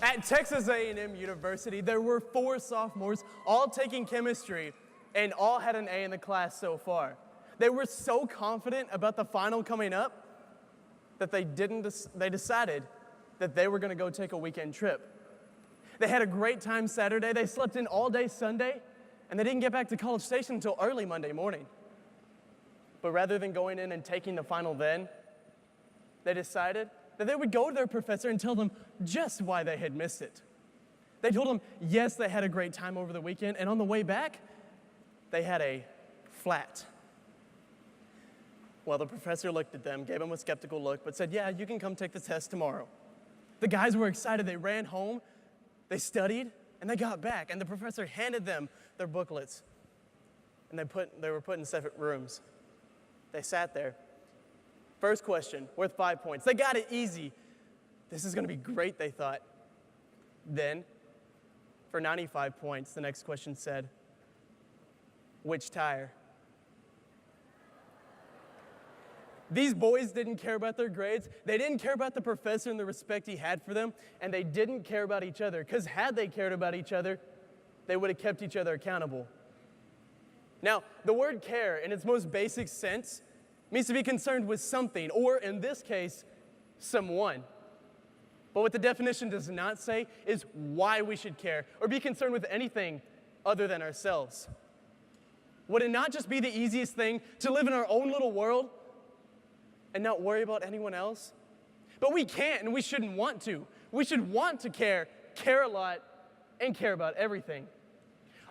At Texas A&M University, there were 4 sophomores all taking chemistry and all had an A in the class so far. They were so confident about the final coming up that they decided that they were going to go take a weekend trip. They had a great time Saturday, they slept in all day Sunday, and they didn't get back to College Station until early Monday morning. But rather than going in and taking the final then, they decided that they would go to their professor and tell them just why they had missed it. They told him, yes, they had a great time over the weekend, and on the way back, they had a flat. Well, the professor looked at them, gave them a skeptical look, but said, yeah, you can come take the test tomorrow. The guys were excited. They ran home, they studied, and they got back, and the professor handed them their booklets, and they were put in separate rooms. They sat there. First question, worth 5 points. They got it easy. This is going to be great, they thought. Then, for 95 points, the next question said, which tire? These boys didn't care about their grades, they didn't care about the professor and the respect he had for them, and they didn't care about each other, because had they cared about each other, they would have kept each other accountable. Now, the word care, in its most basic sense, means to be concerned with something, or in this case, someone. But what the definition does not say is why we should care or be concerned with anything other than ourselves. Would it not just be the easiest thing to live in our own little world and not worry about anyone else? But we can't, and we shouldn't want to. We should want to care a lot, and care about everything.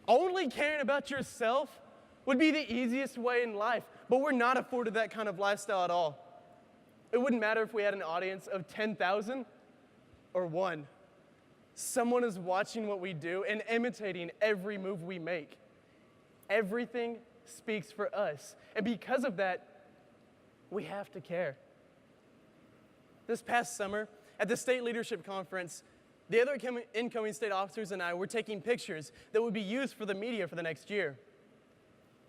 Only caring about yourself would be the easiest way in life, but we're not afforded that kind of lifestyle at all. It wouldn't matter if we had an audience of 10,000 or 1. Someone is watching what we do and imitating every move we make. Everything speaks for us, and because of that, we have to care. This past summer, at the state leadership conference, the other incoming state officers and I were taking pictures that would be used for the media for the next year.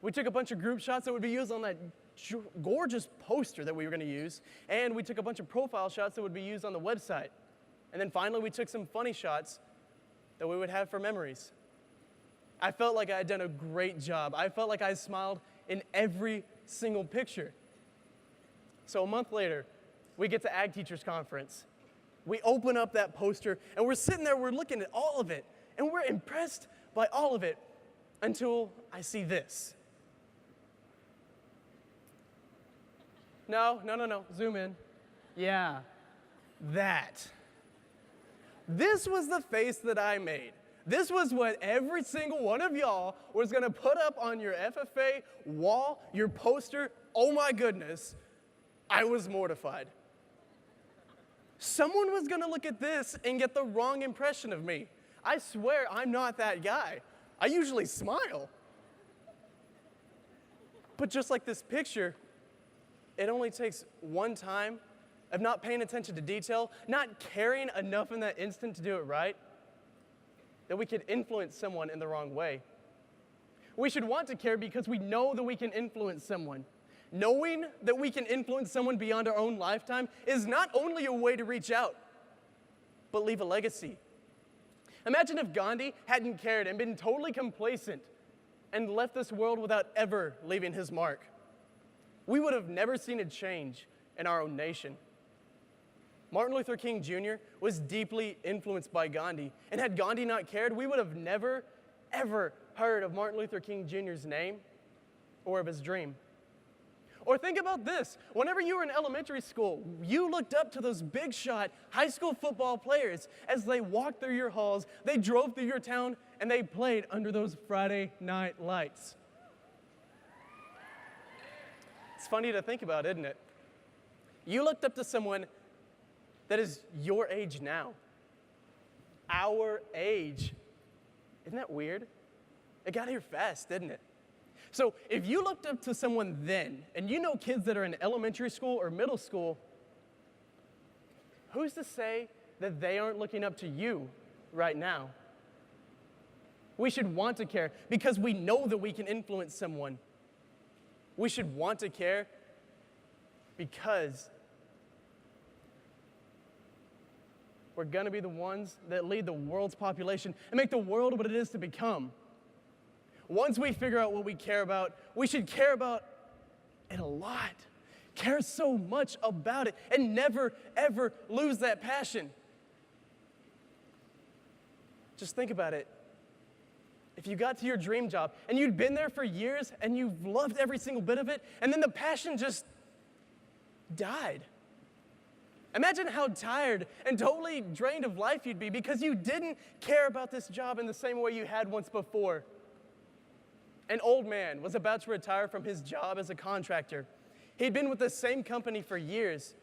We took a bunch of group shots that would be used on that gorgeous poster that we were going to use, and we took a bunch of profile shots that would be used on the website. And then finally, we took some funny shots that we would have for memories. I felt like I had done a great job. I felt like I smiled in every single picture. So a month later, we get to Ag Teachers Conference. We open up that poster, and we're sitting there, we're looking at all of it, and we're impressed by all of it until I see this. No, zoom in. Yeah, that. This was the face that I made. This was what every single one of y'all was gonna put up on your FFA wall, your poster. Oh my goodness, I was mortified. Someone was gonna look at this and get the wrong impression of me. I swear I'm not that guy. I usually smile. But just like this picture, it only takes one time of not paying attention to detail, not caring enough in that instant to do it right, that we could influence someone in the wrong way. We should want to care because we know that we can influence someone. Knowing that we can influence someone beyond our own lifetime is not only a way to reach out, but leave a legacy. Imagine if Gandhi hadn't cared and been totally complacent and left this world without ever leaving his mark. We would have never seen a change in our own nation. Martin Luther King Jr. was deeply influenced by Gandhi, and had Gandhi not cared, we would have never, ever heard of Martin Luther King Jr.'s name or of his dream. Or think about this. Whenever you were in elementary school, you looked up to those big shot high school football players as they walked through your halls, they drove through your town, and they played under those Friday night lights. It's funny to think about, isn't it? You looked up to someone that is your age now. Our age. Isn't that weird? It got here fast, didn't it? So if you looked up to someone then, and you know kids that are in elementary school or middle school, who's to say that they aren't looking up to you right now? We should want to care because we know that we can influence someone. We should want to care because we're going to be the ones that lead the world's population and make the world what it is to become. Once we figure out what we care about, we should care about it a lot. Care so much about it and never, ever lose that passion. Just think about it. If you got to your dream job and you'd been there for years and you've loved every single bit of it, and then the passion just died. Imagine how tired and totally drained of life you'd be because you didn't care about this job in the same way you had once before. An old man was about to retire from his job as a contractor. He'd been with the same company for years.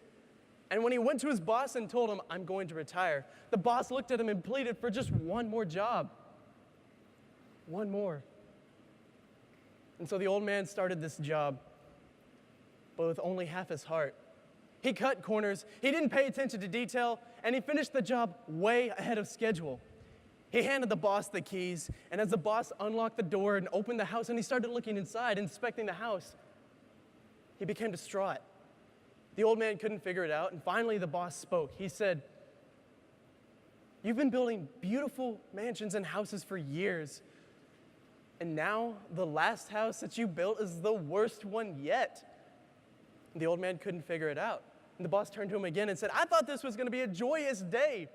And when he went to his boss and told him, "I'm going to retire," the boss looked at him and pleaded for just one more job. One more. And so the old man started this job, but with only half his heart. He cut corners, he didn't pay attention to detail, and he finished the job way ahead of schedule. He handed the boss the keys, and as the boss unlocked the door and opened the house and he started looking inside, inspecting the house, he became distraught. The old man couldn't figure it out, and finally the boss spoke. He said, "You've been building beautiful mansions and houses for years, and now the last house that you built is the worst one yet." And the old man couldn't figure it out. And the boss turned to him again and said, "I thought this was going to be a joyous day.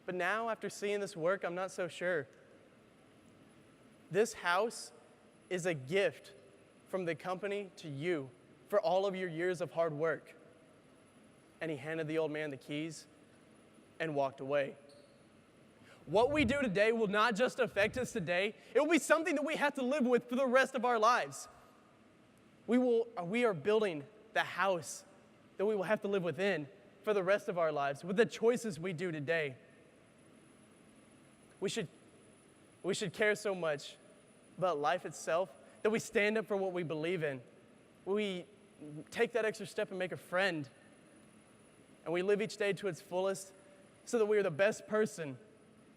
But now, after seeing this work, I'm not so sure. This house is a gift from the company to you for all of your years of hard work." And he handed the old man the keys and walked away. What we do today will not just affect us today, it will be something that we have to live with for the rest of our lives. We are building the house that we will have to live within for the rest of our lives with the choices we do today. We should care so much about life itself that we stand up for what we believe in. We take that extra step and make a friend. And we live each day to its fullest so that we are the best person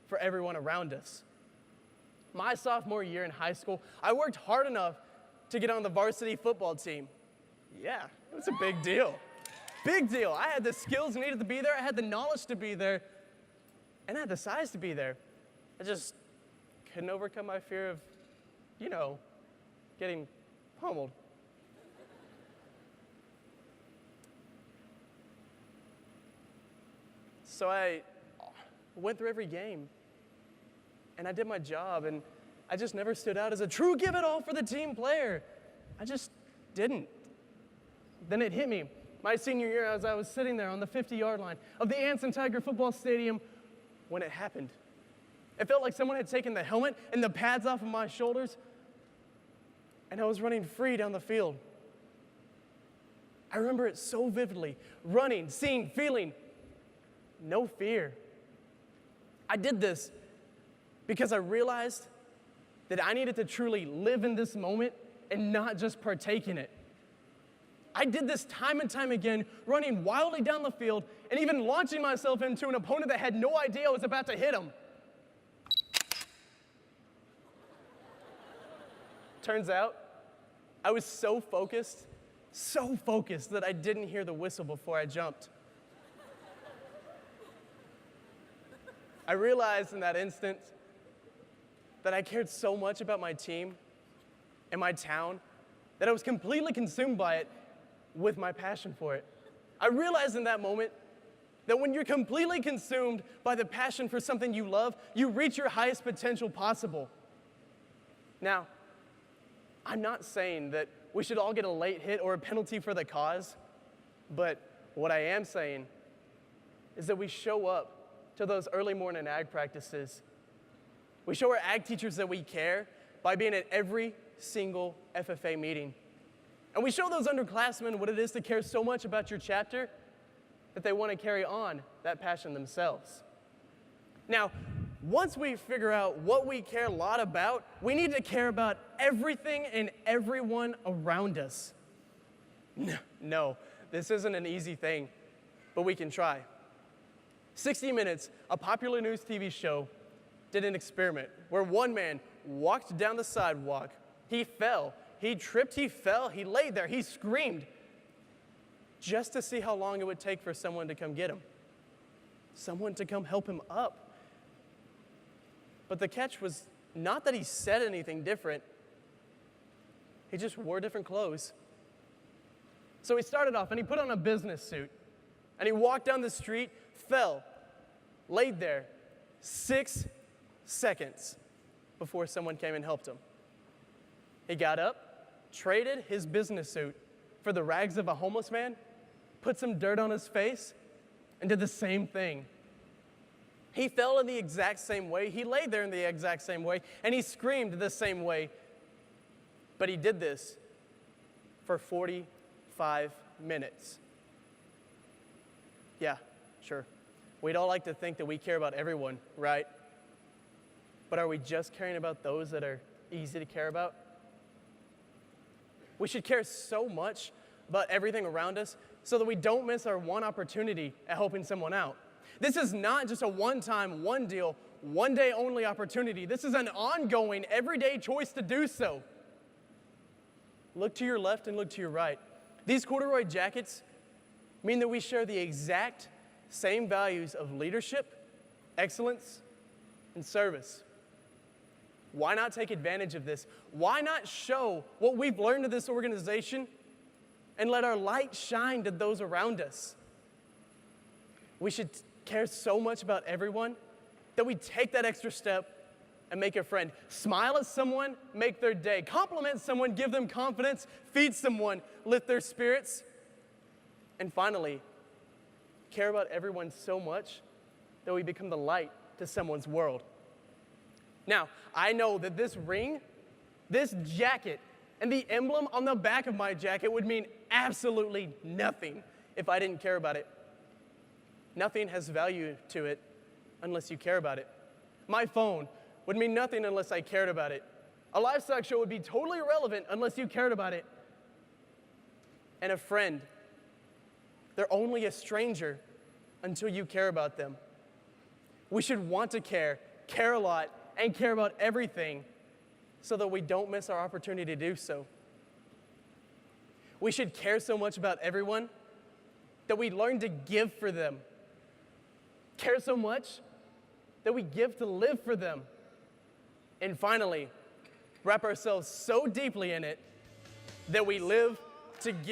for everyone around us. My sophomore year in high school, I worked hard enough to get on the varsity football team. Yeah, it was a big deal. Big deal. I had the skills needed to be there, I had the knowledge to be there, and I had the size to be there. I just couldn't overcome my fear of, getting pummeled. So I went through every game, and I did my job, and I just never stood out as a true give-it-all for the team player. I just didn't. Then it hit me. My senior year, as I was sitting there on the 50-yard line of the Anson Tiger football stadium when it happened. It felt like someone had taken the helmet and the pads off of my shoulders, and I was running free down the field. I remember it so vividly, running, seeing, feeling, no fear. I did this because I realized that I needed to truly live in this moment and not just partake in it. I did this time and time again, running wildly down the field and even launching myself into an opponent that had no idea I was about to hit him. Turns out, I was so focused that I didn't hear the whistle before I jumped. I realized in that instant that I cared so much about my team and my town that I was completely consumed by it with my passion for it. I realized in that moment that when you're completely consumed by the passion for something you love, you reach your highest potential possible. Now, I'm not saying that we should all get a late hit or a penalty for the cause, but what I am saying is that we show up to those early morning ag practices. We show our ag teachers that we care by being at every single FFA meeting. And we show those underclassmen what it is to care so much about your chapter that they want to carry on that passion themselves. Now, once we figure out what we care a lot about, we need to care about everything and everyone around us. No, this isn't an easy thing, but we can try. 60 Minutes, a popular news TV show, did an experiment where one man walked down the sidewalk. He fell, he tripped, he fell, he laid there, he screamed, just to see how long it would take for someone to come get him. someone to come help him up. But the catch was not that he said anything different. He just wore different clothes. So he started off and he put on a business suit and he walked down the street, fell, laid there 6 seconds before someone came and helped him. He got up, traded his business suit for the rags of a homeless man, put some dirt on his face, and did the same thing. He fell in the exact same way, he laid there in the exact same way, and he screamed the same way. But he did this for 45 minutes. Yeah, sure. We'd all like to think that we care about everyone, right? But are we just caring about those that are easy to care about? We should care so much about everything around us so that we don't miss our one opportunity at helping someone out. This is not just a one-time, one deal, one day only opportunity. This is an ongoing, everyday choice to do so. Look to your left and look to your right. These corduroy jackets mean that we share the exact same values of leadership, excellence, and service. Why not take advantage of this? Why not show what we've learned of this organization and let our light shine to those around us? We should care so much about everyone that we take that extra step and make a friend. Smile at someone, make their day. Compliment someone, give them confidence. Feed someone, lift their spirits. And finally, care about everyone so much that we become the light to someone's world. Now, I know that this ring, this jacket, and the emblem on the back of my jacket would mean absolutely nothing if I didn't care about it. Nothing has value to it unless you care about it. My phone would mean nothing unless I cared about it. A livestock show would be totally irrelevant unless you cared about it. And a friend, they're only a stranger until you care about them. We should want to care a lot, and care about everything so that we don't miss our opportunity to do so. We should care so much about everyone that we learn to give for them. Care so much that we give to live for them. And finally, wrap ourselves so deeply in it that we live to give.